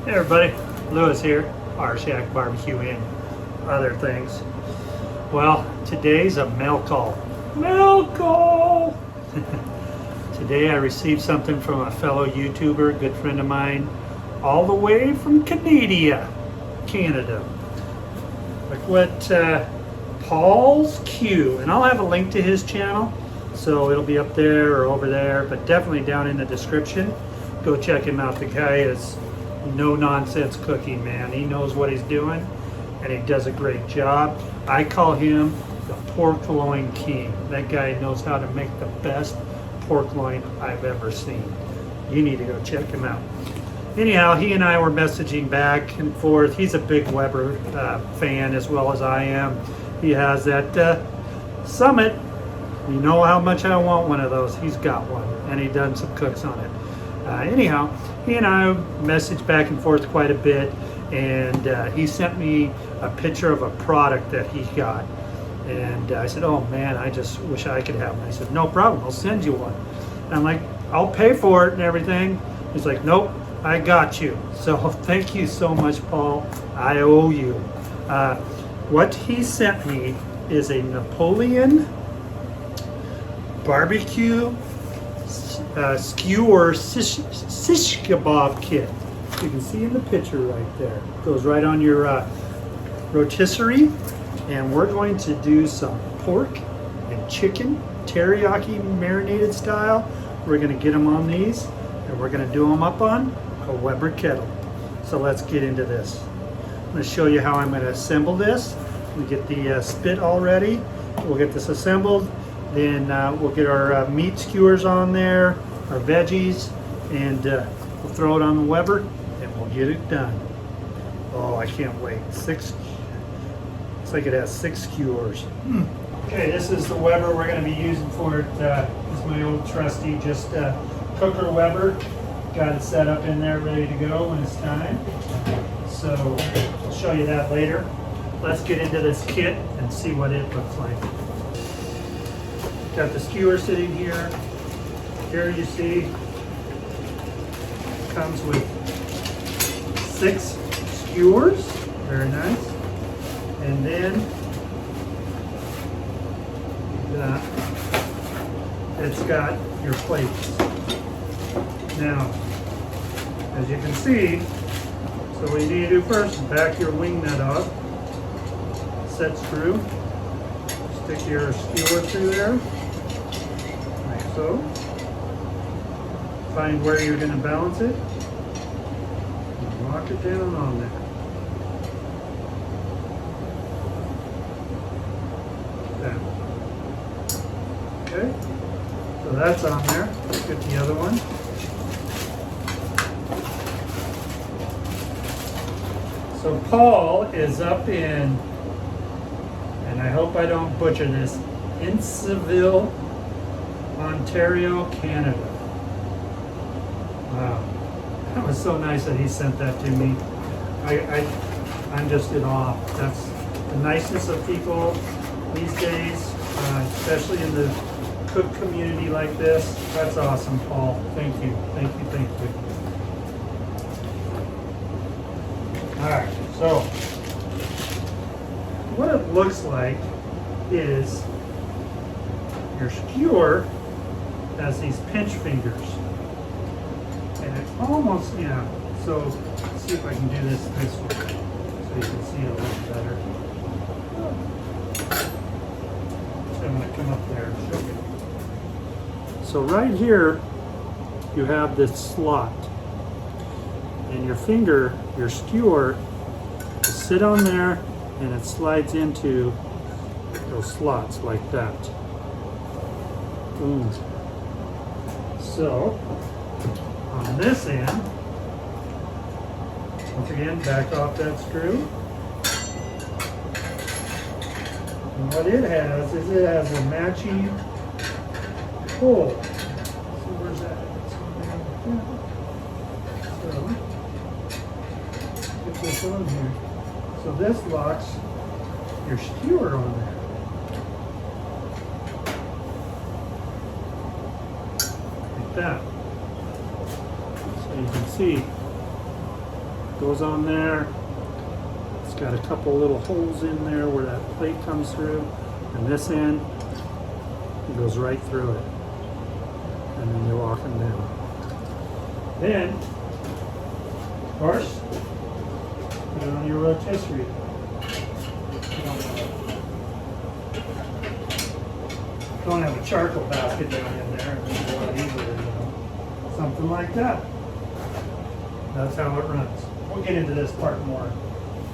Hey everybody, Lewis here, Rshackbbq and other things. Well, today's a mail call. Mail call! Today I received something from a fellow YouTuber, good friend of mine, all the way from Canada. Like what Paul's Q, and I'll have a link to his channel, so it'll be up there or over there, but definitely down in the description. Go check him out. The guy is no nonsense cooking, man. He knows what he's doing and he does a great job. I call him the pork loin king. That guy knows how to make the best pork loin I've ever seen. You need to go check him out. Anyhow, he and I were messaging back and forth. He's a big Weber fan as well as I am. He has that Summit. You know how much I want one of those. He's got one and he done some cooks on it. Anyhow, he and I messaged back and forth quite a bit, and he sent me a picture of a product that he got. And I said, oh man, I just wish I could have one. I said, no problem, I'll send you one. And I'm like, I'll pay for it and everything. He's like, nope, I got you. So thank you so much, Paul. I owe you. What he sent me is a Napoleon barbecue skewer shish kebab kit. You can see in the picture right there. Goes right on your rotisserie, and we're going to do some pork and chicken teriyaki marinated style. We're going to get them on these, and we're going to do them up on a Weber kettle. So let's get into this. I'm going to show you how I'm going to assemble this. We get the spit all ready. We'll get this assembled. Then we'll get our meat skewers on there, our veggies, and we'll throw it on the Weber and we'll get it done. Oh, I can't wait. Looks like it has 6 skewers. Okay, this is the Weber we're going to be using for it. This is my old trusty, just cooker Weber. Got it set up in there, ready to go when it's time. So I'll show you that later. Let's get into this kit and see what it looks like. Got the skewer sitting here. Here you see, comes with 6 skewers. Very nice. And then it's got your plates. Now, as you can see, so what you need to do first is back your wing nut off. Set screw. Stick your skewer through there. Like so. Find where you're going to balance it. And lock it down on there. Like that. Okay. So that's on there. Let's get the other one. So Paul is up in, and I hope I don't butcher this, Inceville, Ontario, Canada. Wow, that was so nice that he sent that to me. I'm just in awe. That's the niceness of people these days, especially in the cook community like this. That's awesome, Paul. Thank you, thank you, thank you. All right, so what it looks like is your skewer has these pinch fingers. And it almost, yeah, so let's see if I can do this way so you can see it a little better. So I'm going to come up there and show you. So right here, you have this slot. And your finger, your skewer, will sit on there and it slides into those slots like that. Boom. So, on this end, once again, back off that screw. And what it has is it has a matching hole. So where's that? So, get this on here. So this locks your skewer on there. Like that. So you can see Goes on there. It's got a couple little holes in there where that plate comes through, and this end it goes right through it. And then you walk them down. Then, of course, put it on your rotisserie. Don't have a charcoal basket down in there. It's a lot easier, you know. Something like that. That's how it runs. We'll get into this part more.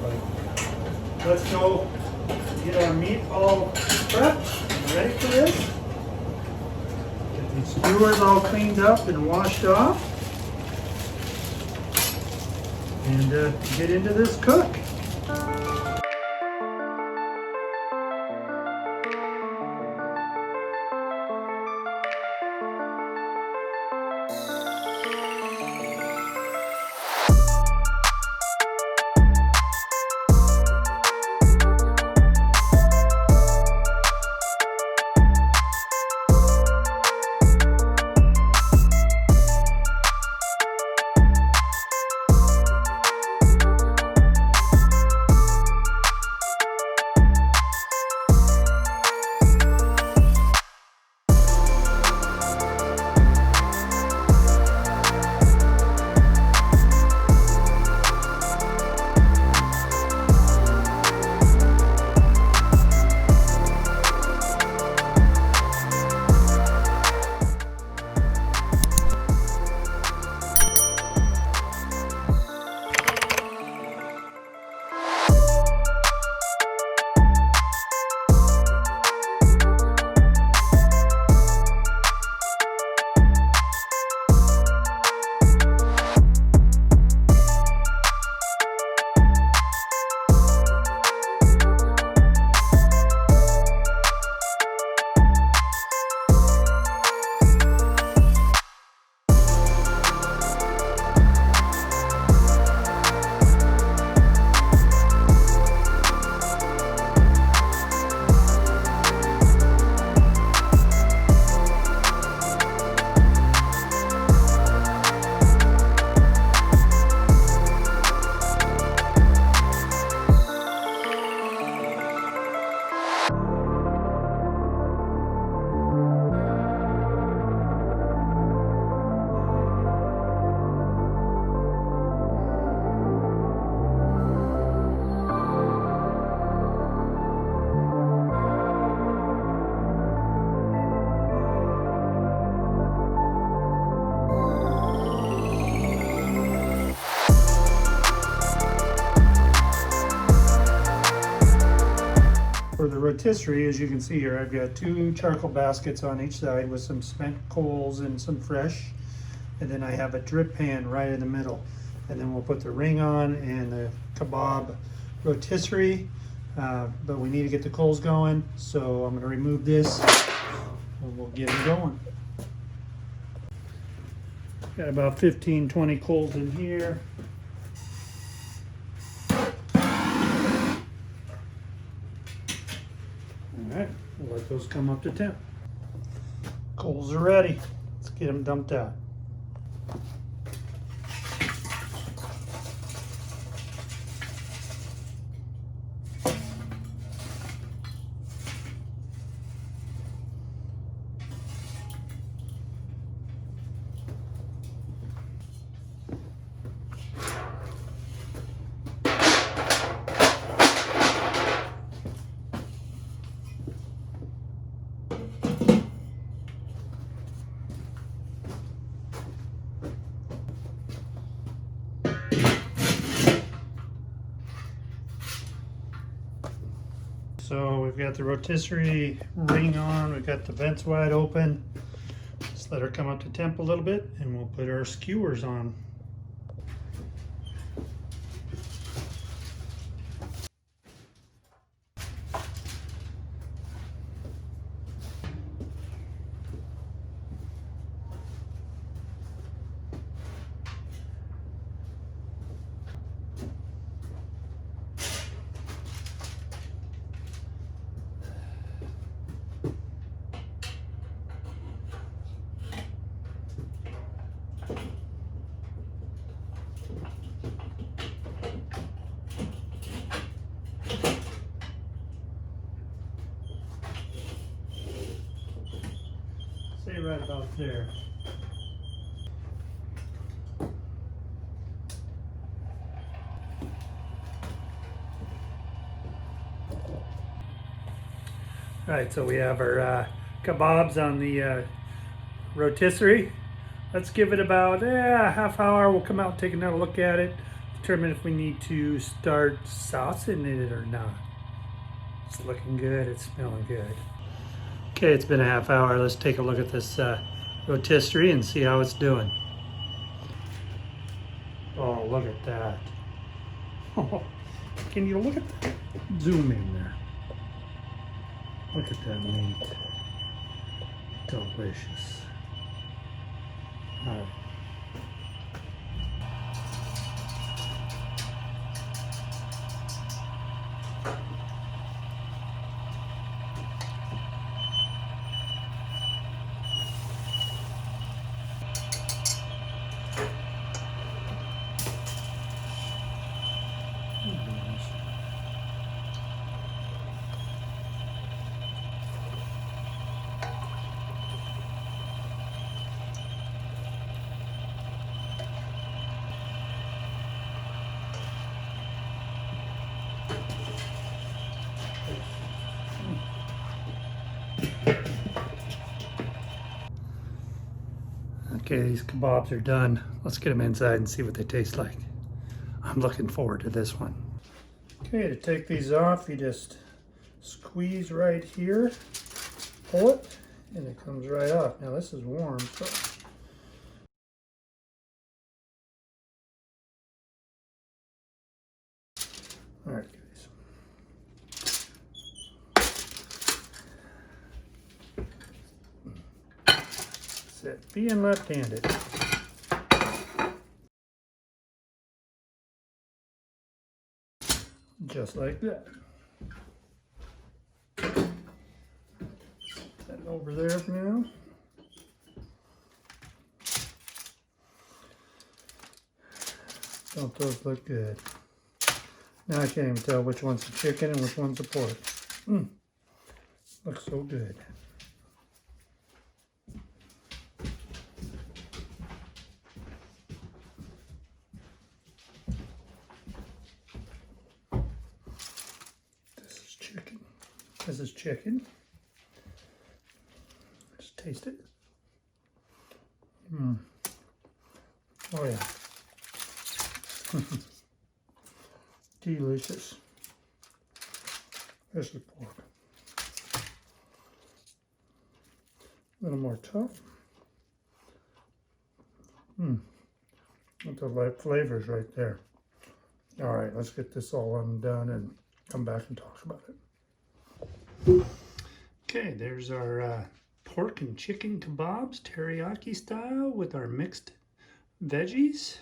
But let's go get our meat all prepped and ready for this. Get these skewers all cleaned up and washed off. And get into this cook. For the rotisserie, as you can see here, I've got 2 charcoal baskets on each side with some spent coals and some fresh. And then I have a drip pan right in the middle. And then we'll put the ring on and the kebab rotisserie. But we need to get the coals going, so I'm going to remove this and we'll get them going. Got about 15-20 coals in here. Alright, we'll let those come up to temp. Coals are ready. Let's get them dumped out. So we've got the rotisserie ring on, we've got the vents wide open. Just let her come up to temp a little bit and we'll put our skewers on. about there. All right, so we have our kebabs on the rotisserie. Let's give it about a half hour. We'll come out and take another look at it, determine if we need to start saucing it or not. It's looking good, it's smelling good. Okay, it's been a half hour. Let's take a look at this rotisserie and see how it's doing. Oh, look at that. Oh, can you look at that? Zoom in there. Look at that meat. Delicious. All right. Okay, these kebabs are done. Let's get them inside and see what they taste like. I'm looking forward to this one. Okay, to take these off, you just squeeze right here, pull it, and it comes right off. Now this is warm, so. All right, guys. That's it. Being left-handed. Just like that. Set it over there for now. Don't those look good? Now I can't even tell which one's the chicken and which one's the pork. Looks so good. This is chicken. Just taste it. Oh yeah. Delicious. This is pork. A little more tough. The flavors right there. All right, let's get this all undone and come back and talk about it. Okay, there's our pork and chicken kebabs, teriyaki style, with our mixed veggies.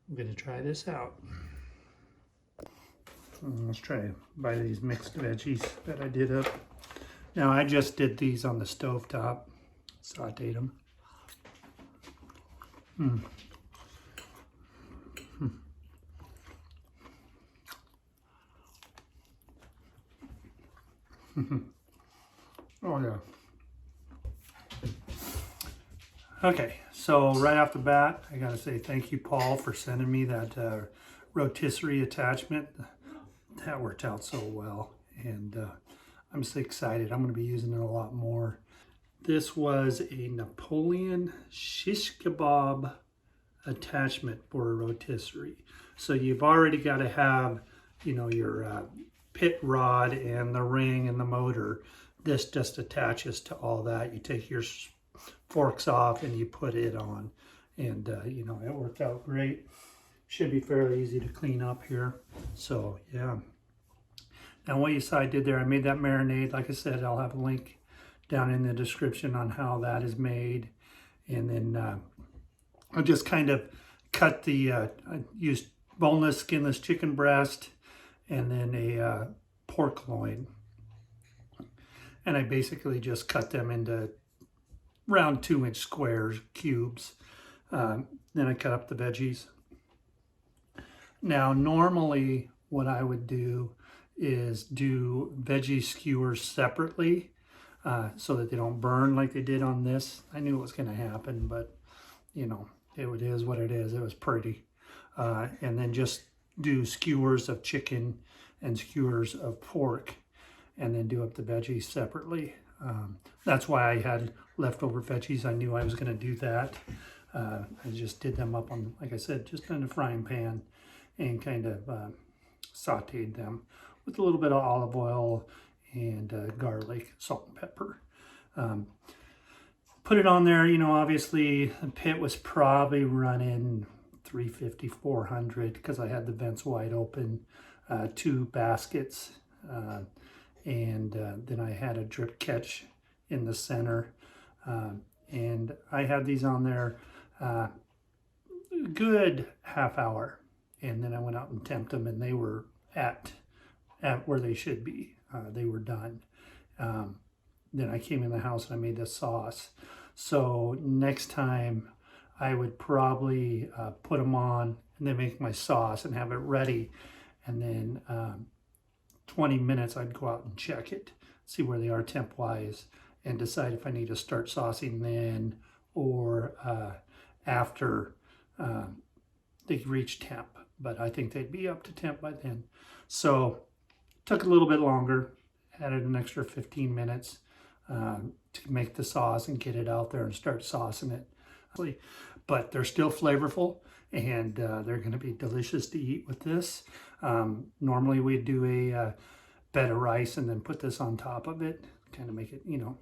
I'm gonna try this out. Let's try a bite of these mixed veggies that I did up. Now I just did these on the stove top, sauteed them. Oh yeah. Okay, so right off the bat, I gotta say thank you, Paul, for sending me that rotisserie attachment. That worked out so well, and I'm so excited. I'm gonna be using it a lot more. This was a Napoleon Rshackbbq attachment for a rotisserie. So you've already got to have, you know, your pit rod and the ring and the motor. This just attaches to all that. You take your forks off and you put it on, and you know, it worked out great. Should be fairly easy to clean up here. So yeah. Now what you saw I did there, I made that marinade. Like I said, I'll have a link down in the description on how that is made. And then I just kind of cut the, I used boneless, skinless chicken breast, and then a pork loin. And I basically just cut them into round 2-inch squares, cubes. Then I cut up the veggies. Now, normally what I would do is do veggie skewers separately. so that they don't burn like they did on this. I knew it was going to happen, but you know, it is what it is. It was pretty. And then just do skewers of chicken and skewers of pork, and then do up the veggies separately. That's why I had leftover veggies. I knew I was going to do that. I just did them up on, like I said, just in a frying pan, and kind of sauteed them with a little bit of olive oil and garlic, salt and pepper. Put it on there. You know, obviously the pit was probably running 350, 400 because I had the vents wide open, 2 baskets, and then I had a drip catch in the center, and I had these on there a good half hour, and then I went out and temped them, and they were at where they should be. They were done. Then I came in the house and I made the sauce. So next time I would probably put them on and then make my sauce and have it ready. And then 20 minutes I'd go out and check it, see where they are temp-wise, and decide if I need to start saucing then or after they reach temp. But I think they'd be up to temp by then. So took a little bit longer, added an extra 15 minutes to make the sauce and get it out there and start saucing it. But they're still flavorful, and they're going to be delicious to eat with this. Normally we'd do a bed of rice and then put this on top of it, kind of make it, you know,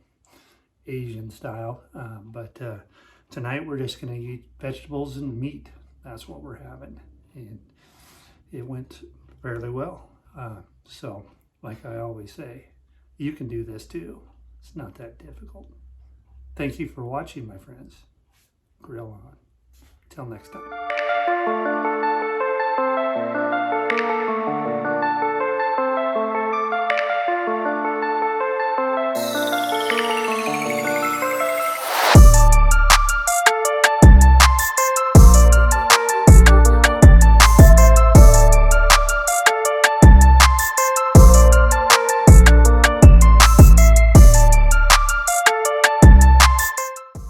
Asian style. But tonight we're just going to eat vegetables and meat. That's what we're having. And it went fairly well. So, like I always say, you can do this too. It's not that difficult. Thank you for watching, my friends. Grill on. Till next time.